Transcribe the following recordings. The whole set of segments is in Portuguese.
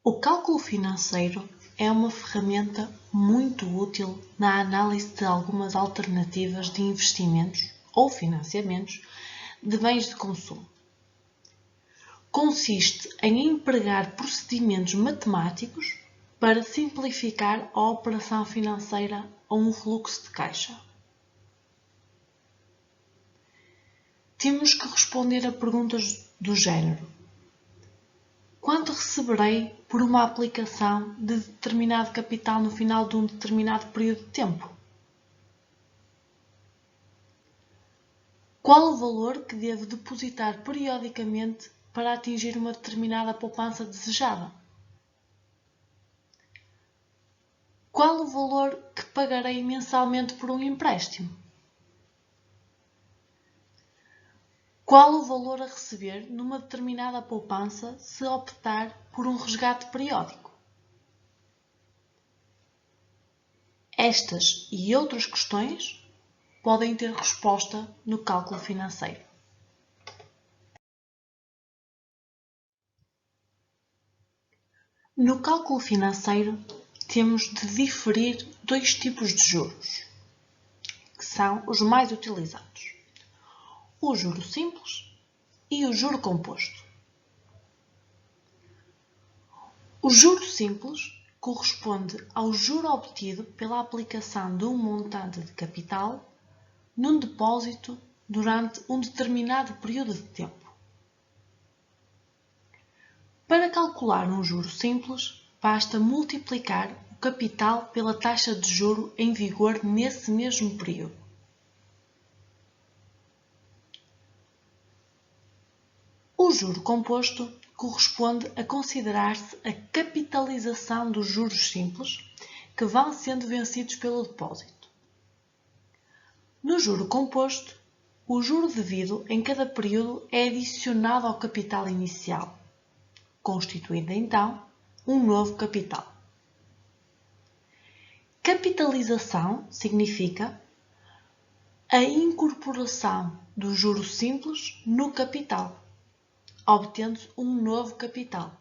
O cálculo financeiro é uma ferramenta muito útil na análise de algumas alternativas de investimentos ou financiamentos de bens de consumo. Consiste em empregar procedimentos matemáticos para simplificar a operação financeira ou um fluxo de caixa. Temos que responder a perguntas do género: quanto receberei por uma aplicação de determinado capital no final de um determinado período de tempo? Qual o valor que devo depositar periodicamente para atingir uma determinada poupança desejada? Qual o valor que pagarei mensalmente por um empréstimo? Qual o valor a receber numa determinada poupança se optar por um resgate periódico? Estas e outras questões podem ter resposta no cálculo financeiro. No cálculo financeiro, temos de diferir dois tipos de juros, que são os mais utilizados: o juro simples e o juro composto. O juro simples corresponde ao juro obtido pela aplicação de um montante de capital num depósito durante um determinado período de tempo. Para calcular um juro simples, basta multiplicar o capital pela taxa de juro em vigor nesse mesmo período. O juro composto corresponde a considerar-se a capitalização dos juros simples que vão sendo vencidos pelo depósito. No juro composto, o juro devido em cada período é adicionado ao capital inicial, constituindo então um novo capital. Capitalização significa a incorporação do juro simples no capital, obtendo-se um novo capital,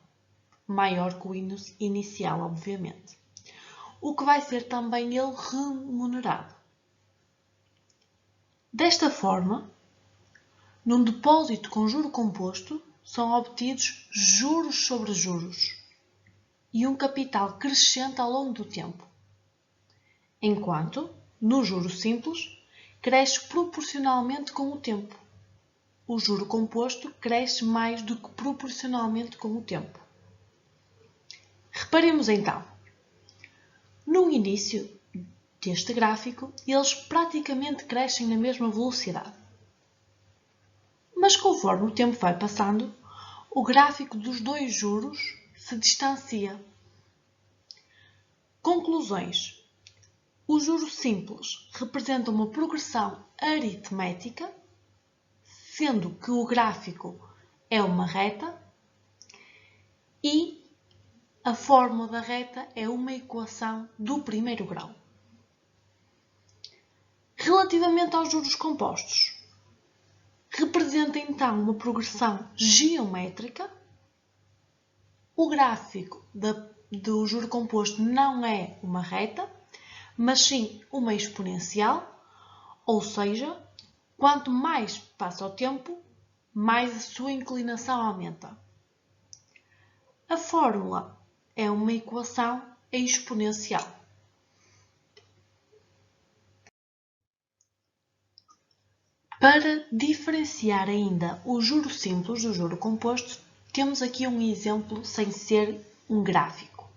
maior que o inicial, obviamente, o que vai ser também ele remunerado. Desta forma, num depósito com juro composto, são obtidos juros sobre juros e um capital crescente ao longo do tempo, enquanto, no juro simples, cresce proporcionalmente com o tempo. O juro composto cresce mais do que proporcionalmente com o tempo. Reparemos então, no início deste gráfico, eles praticamente crescem na mesma velocidade. Mas conforme o tempo vai passando, o gráfico dos dois juros se distancia. Conclusões. O juro simples representa uma progressão aritmética, sendo que o gráfico é uma reta e a fórmula da reta é uma equação do primeiro grau. Relativamente aos juros compostos, representa então uma progressão geométrica. O gráfico do juro composto não é uma reta, mas sim uma exponencial, ou seja, quanto mais passa o tempo, mais a sua inclinação aumenta. A fórmula é uma equação exponencial. Para diferenciar ainda o juro simples do juro composto, temos aqui um exemplo sem ser um gráfico.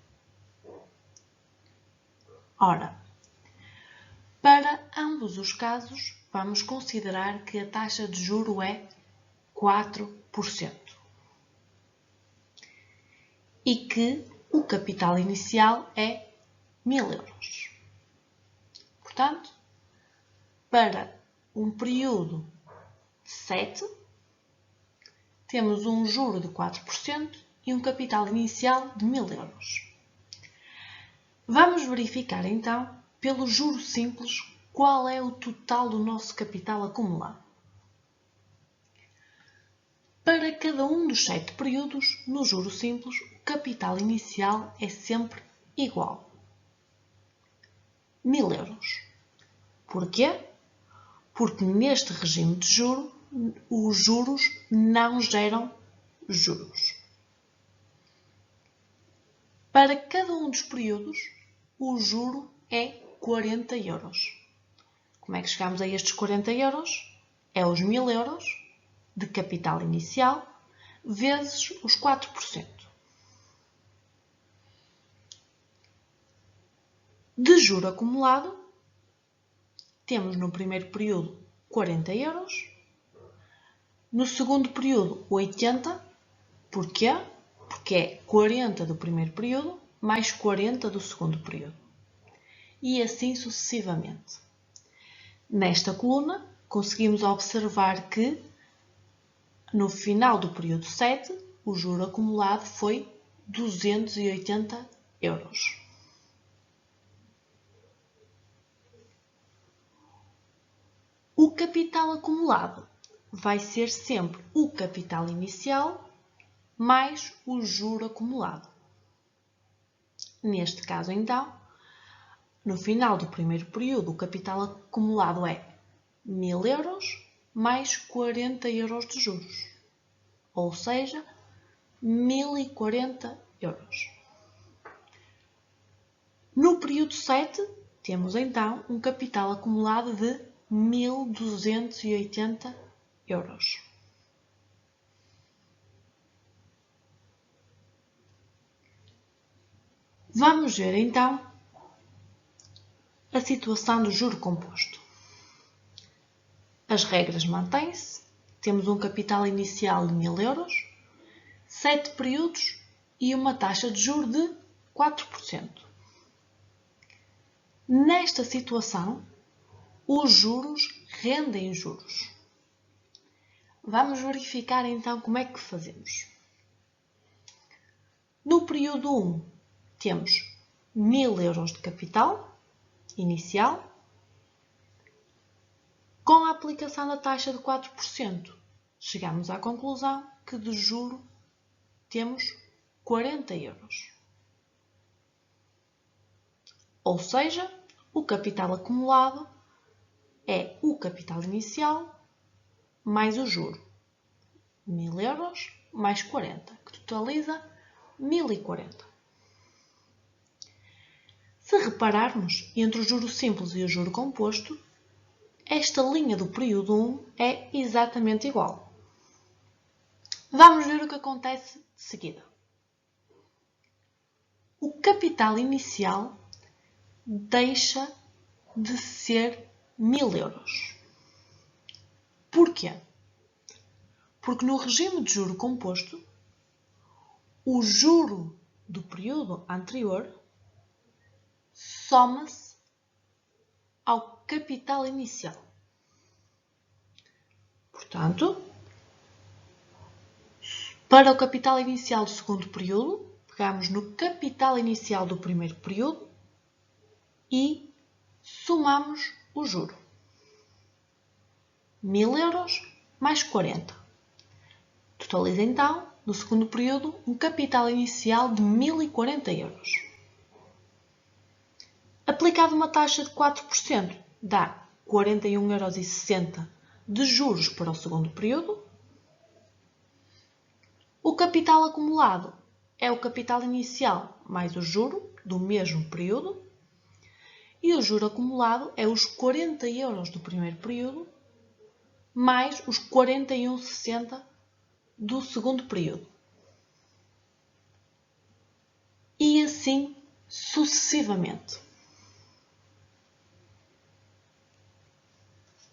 Ora, para ambos os casos, vamos considerar que a taxa de juro é 4% e que o capital inicial é 1000 euros. Portanto, para um período de 7, temos um juro de 4% e um capital inicial de 1000 euros. Vamos verificar então, pelo juro simples, qual é o total do nosso capital acumulado. Para cada um dos 7 períodos, no juro simples, o capital inicial é sempre igual. 1000 euros. Porquê? Porque neste regime de juro, os juros não geram juros. Para cada um dos períodos, o juro é 40 euros. Como é que chegamos a estes 40 euros? É os 1000 euros de capital inicial vezes os 4%. De juro acumulado, temos no primeiro período 40 euros, no segundo período 80, porquê? Porque é 40 do primeiro período mais 40 do segundo período. E assim sucessivamente. Nesta coluna, conseguimos observar que no final do período 7, o juro acumulado foi 280 euros. O capital acumulado vai ser sempre o capital inicial mais o juro acumulado. Neste caso, então, no final do primeiro período, o capital acumulado é 1000 euros mais 40 euros de juros, ou seja, 1040 euros. No período 7, temos então um capital acumulado de 1280 euros. Vamos ver então a situação do juro composto. As regras mantêm-se. Temos um capital inicial de 1000 euros, 7 períodos e uma taxa de juros de 4%. Nesta situação, os juros rendem juros. Vamos verificar então como é que fazemos. No período 1, temos 1000 euros de capital inicial. Com a aplicação da taxa de 4%, chegamos à conclusão que de juro temos 40 euros. Ou seja, o capital acumulado é o capital inicial mais o juro. 1000 euros mais 40, que totaliza 1040. Se repararmos entre o juro simples e o juro composto, esta linha do período 1 é exatamente igual. Vamos ver o que acontece de seguida. O capital inicial deixa de ser 1000 euros. Porquê? Porque no regime de juro composto, o juro do período anterior soma-se ao capital inicial. Portanto, para o capital inicial do segundo período, pegamos no capital inicial do primeiro período e somamos o juro. 1000 euros mais 40. Totaliza então, no segundo período, um capital inicial de 1040 euros. Aplicado uma taxa de 4%, dá 41,60 euros de juros para o segundo período. O capital acumulado é o capital inicial mais o juro do mesmo período. E o juro acumulado é os 40 euros do primeiro período mais os 41,60 do segundo período. E assim sucessivamente.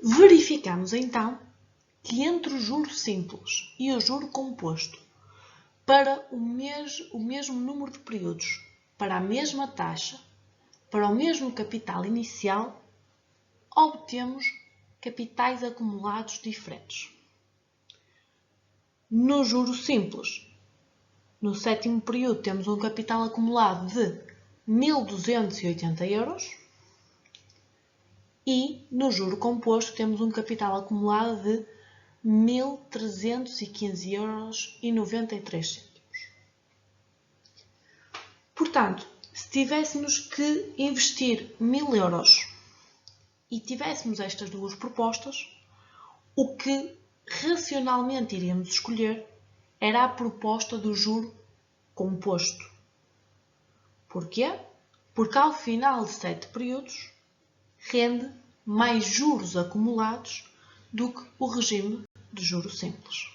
Verificamos então que entre o juro simples e o juro composto, para o mesmo número de períodos, para a mesma taxa, para o mesmo capital inicial, obtemos capitais acumulados diferentes. No juro simples, no sétimo período, temos um capital acumulado de 1280 euros. E no juro composto temos um capital acumulado de 1.315,93 €. Portanto, se tivéssemos que investir 1.000 € e tivéssemos estas duas propostas, o que racionalmente iríamos escolher era a proposta do juro composto. Porquê? Porque ao final de 7 períodos rende mais juros acumulados do que o regime de juros simples.